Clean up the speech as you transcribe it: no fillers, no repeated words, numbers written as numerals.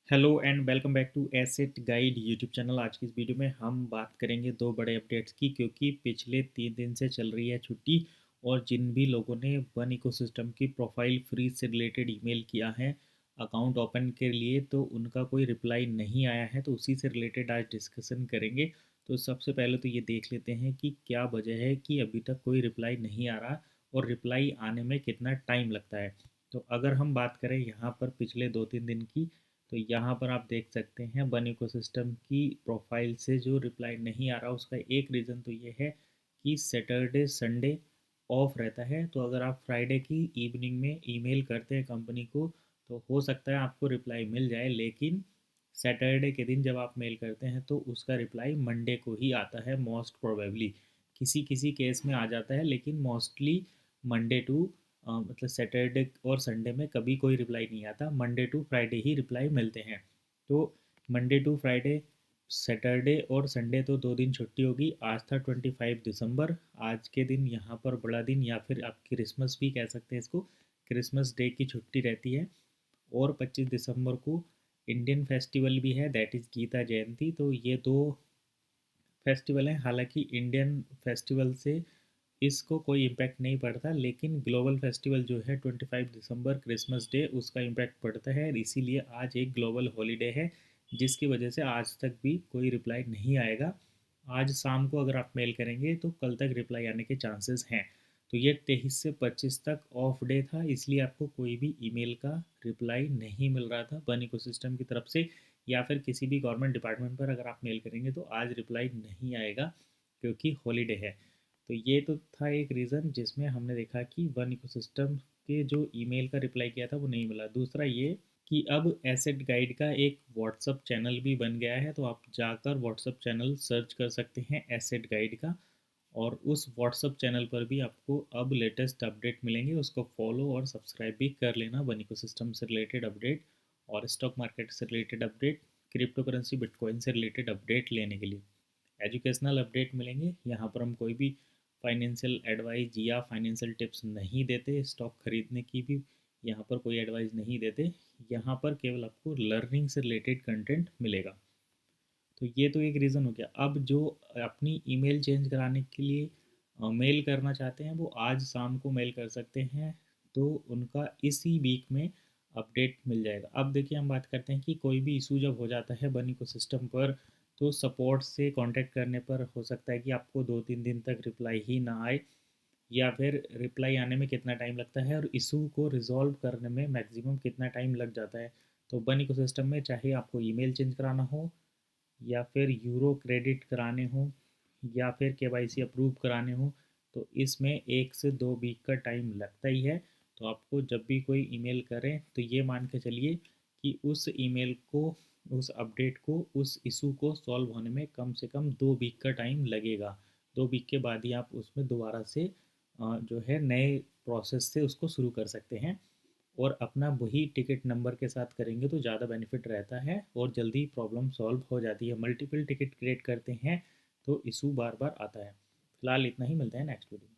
Hello and welcome back to Asset Guide YouTube channel. आज की इस वीडियो में हम बात करेंगे दो बड़े अपडेट्स की, क्योंकि पिछले 3 दिन से चल रही है छुट्टी और जिन भी लोगों ने वन इकोसिस्टम की प्रोफाइल फ्रीज से रिलेटेड ईमेल किया है अकाउंट ओपन के लिए, तो उनका कोई रिप्लाई नहीं आया है। तो उसी से रिलेटेड आज डिस्कशन करेंगे। तो सबसे पहले तो ये देख लेते हैं कि क्या वजह है कि अभी तक कोई रिप्लाई नहीं आ रहा और रिप्लाई आने में कितना टाइम लगता है। तो अगर हम बात करें यहाँ पर पिछले 2-3 दिन की, तो यहाँ पर आप देख सकते हैं वन इकोसिस्टम की प्रोफाइल से जो रिप्लाई नहीं आ रहा उसका एक रीज़न तो ये है कि सैटरडे संडे ऑफ रहता है। तो अगर आप फ्राइडे की इवनिंग में ईमेल करते हैं कंपनी को तो हो सकता है आपको रिप्लाई मिल जाए, लेकिन सैटरडे के दिन जब आप मेल करते हैं तो उसका रिप्लाई मंडे को ही आता है मोस्ट प्रोबेबली। किसी किसी केस में आ जाता है, लेकिन मोस्टली मंडे टू मतलब सैटरडे और संडे में कभी कोई रिप्लाई नहीं आता, मंडे टू फ्राइडे ही रिप्लाई मिलते हैं। तो मंडे टू फ्राइडे, सैटरडे और संडे तो 2 दिन छुट्टी होगी। आज था 25 दिसंबर, आज के दिन यहाँ पर बड़ा दिन या फिर आप क्रिसमस भी कह सकते हैं इसको, क्रिसमस डे की छुट्टी रहती है। और 25 दिसंबर को इंडियन फेस्टिवल भी है, दैट इज़ गीता जयंती। तो ये दो फेस्टिवल हैं। हालांकि इंडियन फेस्टिवल से इसको कोई इम्पैक्ट नहीं पड़ता, लेकिन ग्लोबल फेस्टिवल जो है 25 दिसंबर क्रिसमस डे, उसका इम्पैक्ट पड़ता है। इसीलिए आज एक ग्लोबल हॉलीडे है, जिसकी वजह से आज तक भी कोई रिप्लाई नहीं आएगा। आज शाम को अगर आप मेल करेंगे तो कल तक रिप्लाई आने के चांसेस हैं। तो ये 23 से 25 तक ऑफ डे था, इसलिए आपको कोई भी ईमेल का रिप्लाई नहीं मिल रहा था वन इकोसिस्टम की तरफ से, या फिर किसी भी गवर्नमेंट डिपार्टमेंट पर अगर आप मेल करेंगे तो आज रिप्लाई नहीं आएगा क्योंकि हॉलीडे है। तो ये तो था एक रीज़न जिसमें हमने देखा कि वन इकोसिस्टम के जो ईमेल का रिप्लाई किया था वो नहीं मिला। दूसरा ये कि अब एसेट गाइड का एक व्हाट्सअप चैनल भी बन गया है, तो आप जाकर व्हाट्सअप चैनल सर्च कर सकते हैं एसेट गाइड का, और उस व्हाट्सअप चैनल पर भी आपको अब लेटेस्ट अपडेट मिलेंगे। उसको फॉलो और सब्सक्राइब भी कर लेना, वन इकोसिस्टम से रिलेटेड अपडेट और स्टॉक मार्केट से related update, crypto currency bitcoin से रिलेटेड अपडेट लेने के लिए। एजुकेशनल अपडेट मिलेंगे। यहाँ पर हम कोई भी फाइनेंशियल एडवाइस या फाइनेंशियल टिप्स नहीं देते, स्टॉक खरीदने की भी यहाँ पर कोई एडवाइस नहीं देते। यहाँ पर केवल आपको लर्निंग से रिलेटेड कंटेंट मिलेगा। तो ये तो एक रीज़न हो गया। अब जो अपनी ईमेल चेंज कराने के लिए मेल करना चाहते हैं वो आज शाम को मेल कर सकते हैं, तो उनका इसी वीक में अपडेट मिल जाएगा। अब देखिए हम बात करते हैं कि कोई भी इशू जब हो जाता है बनी को सिस्टम पर, तो सपोर्ट से कांटेक्ट करने पर हो सकता है कि आपको 2-3 दिन तक रिप्लाई ही ना आए, या फिर रिप्लाई आने में कितना टाइम लगता है और इशू को रिजॉल्व करने में मैक्सिमम कितना टाइम लग जाता है। तो वन इकोसिस्टम में चाहे आपको ईमेल चेंज कराना हो, या फिर यूरो क्रेडिट कराने हों, या फिर केवाईसी अप्रूव कराने हों, तो इसमें 1 से 2 वीक का टाइम लगता ही है। तो आपको जब भी कोई ईमेल करें तो ये मान के चलिए कि उस ईमेल को, उस अपडेट को, उस इशू को सॉल्व होने में कम से कम 2 वीक का टाइम लगेगा। 2 वीक के बाद ही आप उसमें दोबारा से जो है नए प्रोसेस से उसको शुरू कर सकते हैं, और अपना वही टिकट नंबर के साथ करेंगे तो ज़्यादा बेनिफिट रहता है और जल्दी प्रॉब्लम सॉल्व हो जाती है। मल्टीपल टिकट क्रिएट करते हैं तो इशू बार बार आता है। फिलहाल इतना ही, मिलता है नेक्स्ट वीडियो।